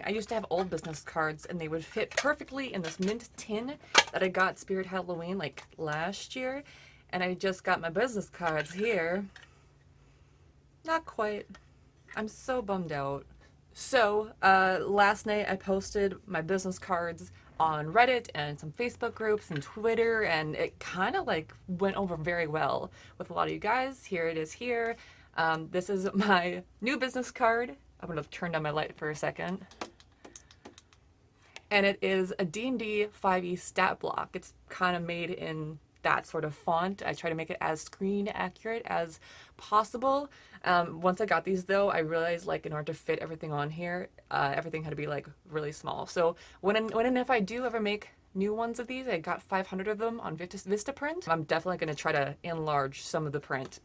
I used to have old business cards and they would fit perfectly in this mint tin that I got Spirit Halloween like last year. And I just got my business cards here. Not quite. I'm so bummed out. So, last night I posted my business cards on Reddit and some Facebook groups and Twitter, and it kind of like went over very well with a lot of you guys. Here it is here. This is my new business card. I'm gonna turn down my light for a second. And it is a D&D 5e stat block. It's kind of made in that sort of font. I try to make it as screen accurate as possible. Once I got these though, I realized like in order to fit everything on here, everything had to be like really small. So when and if I do ever make new ones of these, I got 500 of them on Vistaprint. I'm definitely going to try to enlarge some of the print.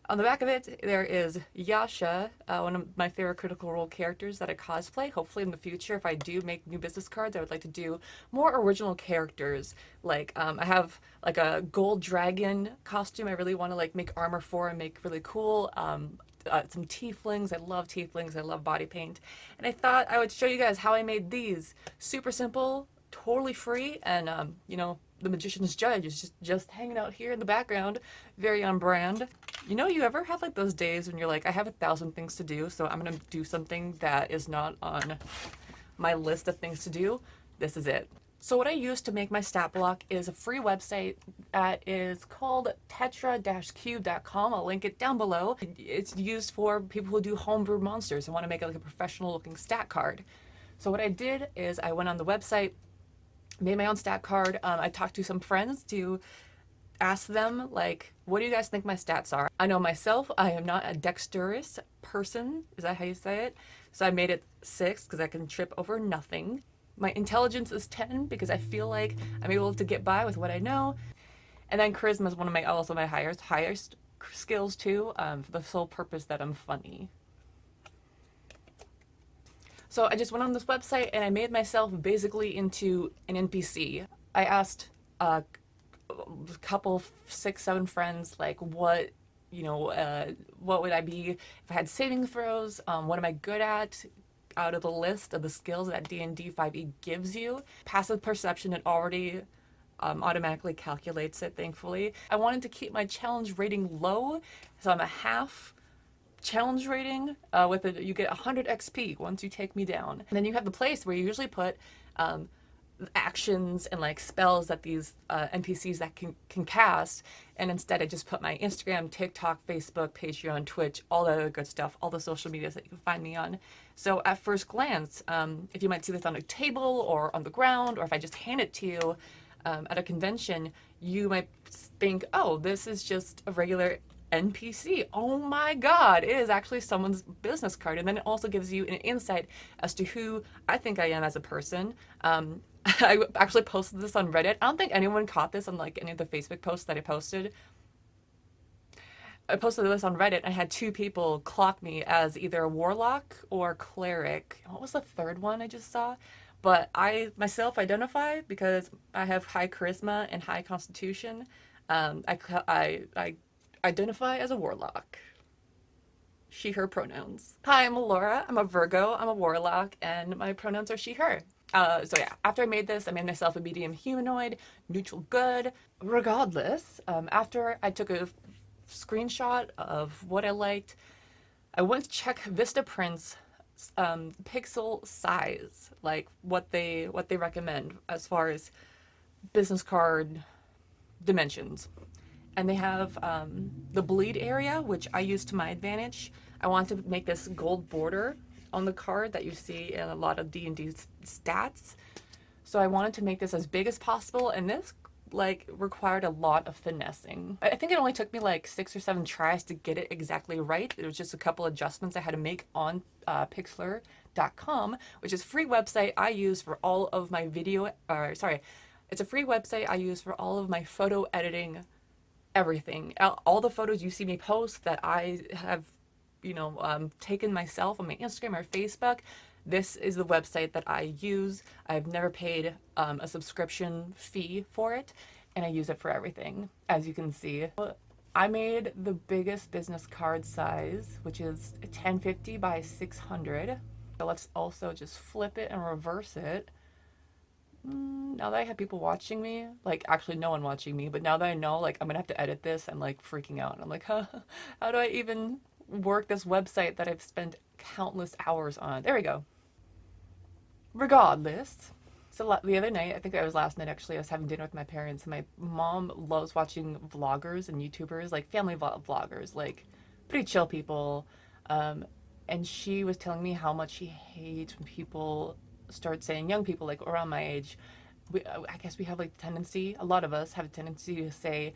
On the back of it, there is Yasha, one of my favorite Critical Role characters that I cosplay. Hopefully in the future, if I do make new business cards, I would like to do more original characters. Like, I have like a gold dragon costume I really want to like make armor for and make really cool. Some tieflings. I love tieflings. I love body paint. And I thought I would show you guys how I made these. Super simple, totally free, and you know, the magician's judge is just hanging out here in the background, very on brand. You know, you ever have like those days when you're like, I have 1,000 things to do, so I'm gonna do something that is not on my list of things to do? This is it. So what I use to make my stat block is a free website that is called tetra-cube.com. I'll link it down below. It's used for people who do homebrew monsters and want to make it like a professional looking stat card. So what I did is I went on the website, made my own stat card. I talked to some friends to ask them, like, what do you guys think my stats are? I know myself, I am not a dexterous person. Is that how you say it? So I made it 6 because I can trip over nothing. My intelligence is 10 because I feel like I'm able to get by with what I know. And then charisma is one of my highest skills too, for the sole purpose that I'm funny. So I just went on this website and I made myself basically into an NPC. I asked a couple, 6, 7 friends, like, what, you know, what would I be if I had saving throws? What am I good at? Out of the list of the skills that D&D 5e gives you. Passive perception, it already automatically calculates it, thankfully. I wanted to keep my challenge rating low, so I'm a half challenge rating. With it, you get 100 XP once you take me down. And then you have the place where you usually put actions and like spells that these NPCs that can cast, and instead I just put my Instagram, TikTok, Facebook, Patreon, Twitch, all the other good stuff, all the social medias that you can find me on. So at first glance, if you might see this on a table or on the ground, or if I just hand it to you at a convention, you might think, oh, this is just a regular NPC. Oh my god, it is actually someone's business card. And then it also gives you an insight as to who I think I am as a person. I actually posted this on Reddit. I don't think anyone caught this on like any of the Facebook posts that I posted. I posted this on Reddit. I had 2 people clock me as either a warlock or cleric. What was the third one I just saw? But I myself identify because I have high charisma and high constitution. I identify as a warlock. She, her pronouns. Hi, I'm Laura. I'm a Virgo. I'm a warlock, and my pronouns are she, her. So yeah, after I made this, I made myself a medium humanoid, neutral good. Regardless, after I took a screenshot of what I liked, I went to check Vistaprint's pixel size, like what they recommend as far as business card dimensions. And they have the bleed area, which I use to my advantage. I want to make this gold border on the card that you see in a lot of D&D stats. So I wanted to make this as big as possible, and this like required a lot of finessing. I think it only took me like 6 or 7 tries to get it exactly right. There was just a couple adjustments I had to make on Pixlr.com, which is a free website I use for all of my it's a free website I use for all of my photo editing, everything. All the photos you see me post that I have, you know, taken myself on my Instagram or Facebook, this is the website that I use. I've never paid a subscription fee for it, and I use it for everything, as you can see. I made the biggest business card size, which is 1050 by 600. So let's also just flip it and reverse it. Now that I have people watching me, like actually no one watching me, but now that I know, like I'm gonna have to edit this, I'm like freaking out. I'm like, huh, how do I even work this website that I've spent countless hours on? There we go. Regardless, so the other night, I think it was last night actually, I was having dinner with my parents, and my mom loves watching vloggers and YouTubers, like family vloggers, like pretty chill people. Um, and she was telling me how much she hates when people start saying, young people, like around my age, I guess we have like the tendency, a lot of us have a tendency to say,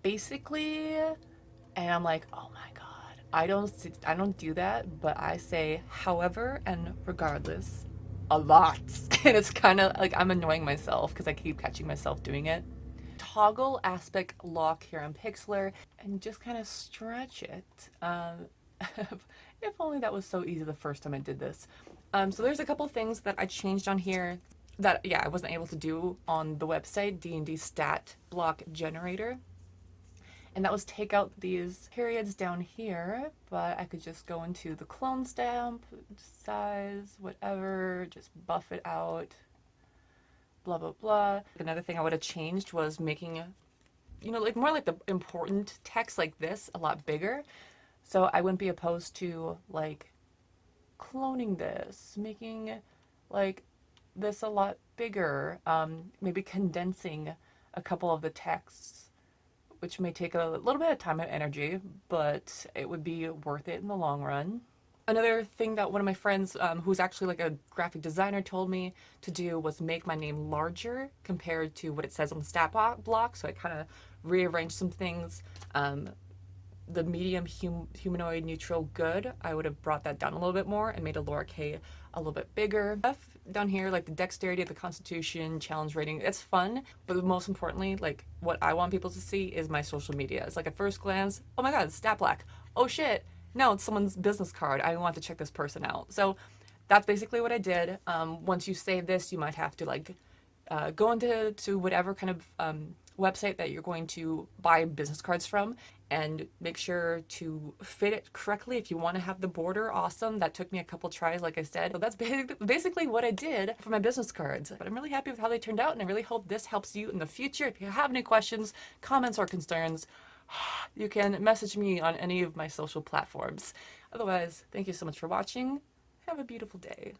basically, and I'm like, oh my God. I don't do that, but I say however and regardless a lot. And it's kind of like I'm annoying myself because I keep catching myself doing it. Toggle aspect lock here on Pixlr and just kind of stretch it. If only that was so easy the first time I did this. So there's a couple things that I changed on here that, yeah, I wasn't able to do on the website, D&D stat block generator. And that was take out these periods down here, but I could just go into the clone stamp, size, whatever, just buff it out, blah, blah, blah. Another thing I would have changed was making, like more like the important text like this a lot bigger. So I wouldn't be opposed to like cloning this, making like this a lot bigger, maybe condensing a couple of the texts, which may take a little bit of time and energy, but it would be worth it in the long run. Another thing that one of my friends, who's actually like a graphic designer, told me to do was make my name larger compared to what it says on the stat block. So I kind of rearranged some things. The medium humanoid neutral good, I would have brought that down a little bit more and made a lower k a little bit bigger. Stuff down here like the dexterity, the constitution, challenge rating, it's fun, but most importantly, like what I want people to see is my social media. It's like at first glance, oh my god, it's stat black. Oh shit, no, it's someone's business card. I want to check this person out. So that's basically what I did. Once you save this, you might have to like go into whatever kind of website that you're going to buy business cards from and make sure to fit it correctly. If you want to have the border, awesome. That took me a couple tries, like I said. So that's basically what I did for my business cards. But I'm really happy with how they turned out, and I really hope this helps you in the future. If you have any questions, comments, or concerns, you can message me on any of my social platforms. Otherwise, thank you so much for watching. Have a beautiful day.